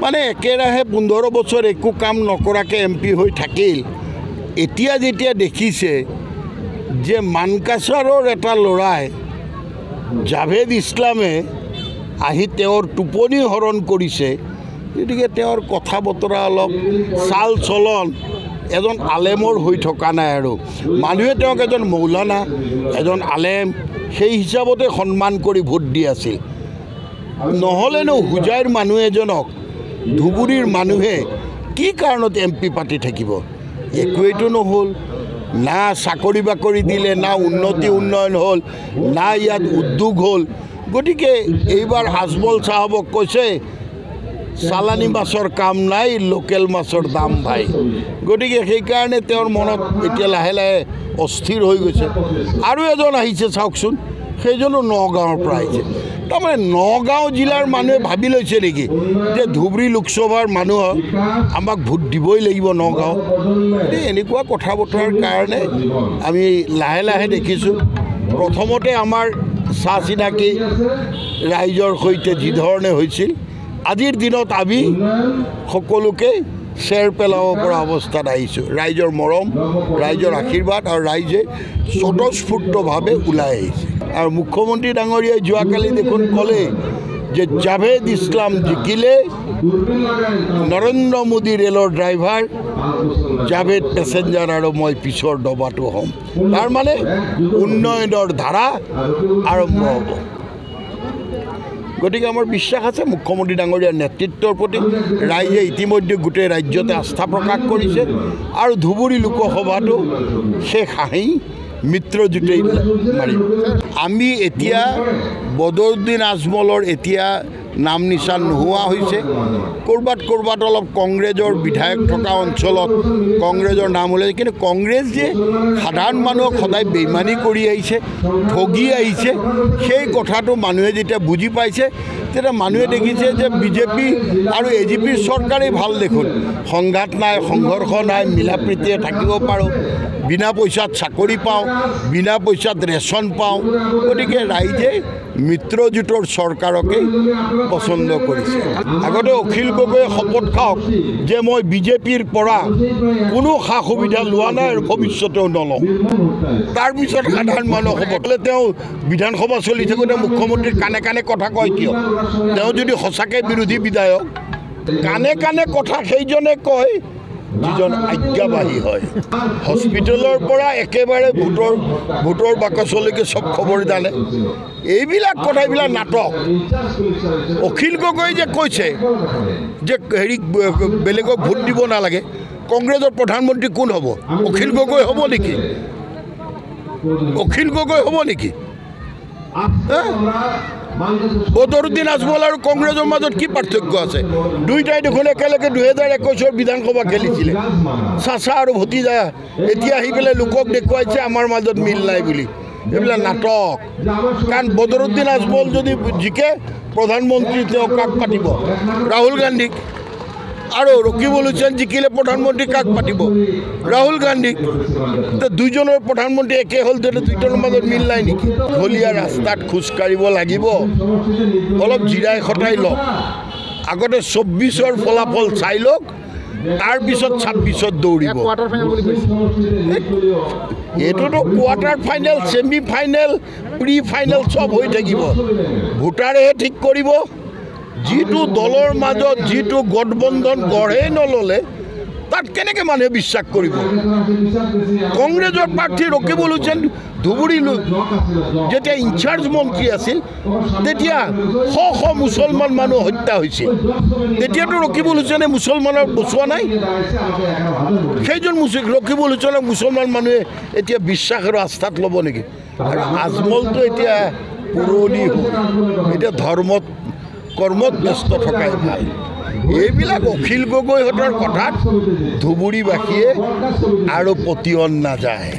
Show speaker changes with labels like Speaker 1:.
Speaker 1: মানে একেৰাহে 15 বছৰ একো কাম নকৰাকৈ MP হৈ থাকিল। এতিয়া যেতিয়া দেখিছে যে মানকাছাৰৰ এটা ল'ৰাই জাভেদ ইছলামে আহি তেওঁৰ টোপনি হৰণ কৰিছে, গতিকে তেওঁৰ কথা বতৰা অলপ চাল চলন এজন আলেমৰ হৈ থকা নাই। আৰু মানুহে তেওঁক এজন মৌলানা, এজন আলেম সেই হিচাপতে সন্মান কৰি ভোট দি আছিল। নহ'লেনো হুজাইৰ মানুহ এজনক ধুবুৰীৰ মানুহে কি কাৰণত MP পাতি থাকিব? একোৱেইটো নহ'ল। না চাকৰি বাকৰি দিলে, না উন্নতি উন্নয়ন হ'ল, না ইয়াত উদ্যোগ হ'ল। গতিকে এইবাৰ আজমল চাহাবক কৈছে চালানী মাছৰ কাম নাই, লোকেল মাছৰ দাম ভাই। গতিকে সেইকাৰণে তেওঁৰ মনত এতিয়া লাহে লাহে অস্থিৰ হৈ গৈছে। আৰু এজন আহিছে চাওকচোন, সেইজনো নগাঁৱৰ পৰা আহিছে। তাৰমানে নগাঁও জিলাৰ মানুহে ভাবি লৈছে নেকি যে ধুবুৰী লোকসভাৰ মানুহক আমাক ভোট দিবই লাগিব নগাঁও? এনেকুৱা কথা বতৰাৰ কাৰণে আমি লাহে লাহে দেখিছোঁ। প্ৰথমতে আমাৰ চাহ চিনাকি ৰাইজৰ সৈতে যিধৰণে হৈছিল, আজিৰ দিনত আমি সকলোকে চেৰ পেলাব পৰা অৱস্থাত আহিছোঁ। ৰাইজৰ মৰম, ৰাইজৰ আশীৰ্বাদ আৰু ৰাইজে স্বতঃস্ফূৰ্তভাৱে ওলাই আহিছে। আৰু মুখ্যমন্ত্ৰী ডাঙৰীয়াই যোৱাকালি দেখোন ক'লে যে জাভেদ ইছলাম জিকিলে নৰেন্দ্ৰ মোদী ৰেলৰ ড্ৰাইভাৰ, জাভেদ পেছেঞ্জাৰ আৰু মই পিছৰ ডবাটো হ'ম। তাৰমানে উন্নয়নৰ ধাৰা আৰম্ভ হ'ব। গতিকে আমাৰ বিশ্বাস আছে মুখ্যমন্ত্ৰী ডাঙৰীয়াৰ নেতৃত্বৰ প্ৰতি। ৰাইজে ইতিমধ্যে গোটেই ৰাজ্যতে আস্থা প্ৰকাশ কৰিছে। আৰু ধুবুৰী লোকসভাটো শেষ হাঁহি মিত্ৰজোঁটেই মাৰিব। আমি এতিয়া বদৰুদ্দিন আজমলৰ এতিয়া নাম নিচান নোহোৱা হৈছে। ক'ৰবাত অলপ কংগ্ৰেছৰ বিধায়ক থকা অঞ্চলত কংগ্ৰেছৰ নাম ওলাইছে, কিন্তু কংগ্ৰেছ যে সাধাৰণ মানুহক সদায় বেইমানি কৰি আহিছে, ঠগি আহিছে, সেই কথাটো মানুহে যেতিয়া বুজি পাইছে, তেতিয়া মানুহে দেখিছে যে বিজেপি আৰু AGPৰ চৰকাৰেই ভাল দেখোন। সংঘাত নাই, সংঘৰ্ষ নাই, মিলা প্ৰীতিৰে থাকিব পাৰোঁ, বিনা পইচাত চাকৰি পাওঁ, বিনা পইচাত ৰেচন পাওঁ। গতিকে ৰাইজে মিত্ৰজোঁটৰ চৰকাৰকেই পচন্দ কৰিছে। আগতে অখিল গগৈয়ে শপত খাওক যে মই বিজেপিৰ পৰা কোনো সা সুবিধা লোৱা নাই আৰু ভৱিষ্যতেও নলওঁ। তাৰপিছত সাধাৰণ মানুহ শপত ল'লে। তেওঁ বিধানসভা চলি থাকোঁতে মুখ্যমন্ত্ৰীৰ কাণে কাণে কথা কয় কিয়? তেওঁ যদি সঁচাকৈ বিৰোধী বিধায়ক, কাণে কাণে কথা সেইজনে কয় যিজন আজ্ঞাবাহী হয়। হস্পিটেলৰ পৰা একেবাৰে ভোটৰ বাকচলৈকে চব খবৰ জানে। এইবিলাক কথা, এইবিলাক নাটক। অখিল গগৈ যে কৈছে যে বেলেগক ভোট দিব নালাগে, কংগ্ৰেছৰ প্ৰধানমন্ত্ৰী কোন হ'ব? অখিল গগৈ হ'ব নেকি? অখিল গগৈ হ'ব নেকি? বদৰুদ্দিন আজমল আৰু কংগ্ৰেছৰ মাজত কি পাৰ্থক্য আছে? দুয়োটাই দেখোন একেলগে 2021 বিধানসভা খেলিছিলে, চাচা আৰু ভতিজা। এতিয়া আহি পেলাই লোকক দেখুৱাইছে আমাৰ মাজত মিল নাই বুলি। এইবিলাক নাটক। কাৰণ বদৰুদ্দিন আজমল যদি জিকে, প্ৰধানমন্ত্ৰী তেওঁ কাক পাতিব? ৰাহুল গান্ধীক। আৰু ৰকিবুল হুছেইন জিকিলে প্ৰধানমন্ত্ৰী কাক পাতিব? ৰাহুল গান্ধীক। দুইজনৰ প্ৰধানমন্ত্ৰী একে হ'ল, তেতিয়া দুইজনৰ মাজত মিল নাই নেকি? দীঘলীয়া ৰাস্তাত খোজকাঢ়িব লাগিব, অলপ জিৰাই খটাই লওক। আগতে 24ৰ ফলাফল চাই লওক, তাৰপিছত 26ত দৌৰিব। এইটোতো quarter final, semi final, pre final চব হৈ থাকিব। ভোটাৰেহে ঠিক কৰিব। যিটো দলৰ মাজত যিটো গঠবন্ধন গঢ়েই নল'লে, তাত কেনেকৈ মানুহে বিশ্বাস কৰিব? কংগ্ৰেছৰ প্ৰাৰ্থী ৰকিবুল হুছেইন ধুবুৰী যেতিয়া ইনচাৰ্জ মন্ত্ৰী আছিল, তেতিয়া শ মুছলমান মানুহ হত্যা হৈছিল। তেতিয়াতো ৰকিবুল হুছেইনে মুছলমানক বচোৱা নাই। সেইজন ৰকিবুল হুছেইনক মুছলমান মানুহে এতিয়া বিশ্বাস আৰু আস্থাত ল'ব নেকি? আৰু আজমলটো এতিয়া পুৰণি হ'ল, এতিয়া কৰ্মত ব্যস্ত থকাই ভাল। এইবিলাক অখিল গগৈহঁতৰ কথাত ধুবুৰীবাসীয়ে আৰু পতিয়ন নাযায়।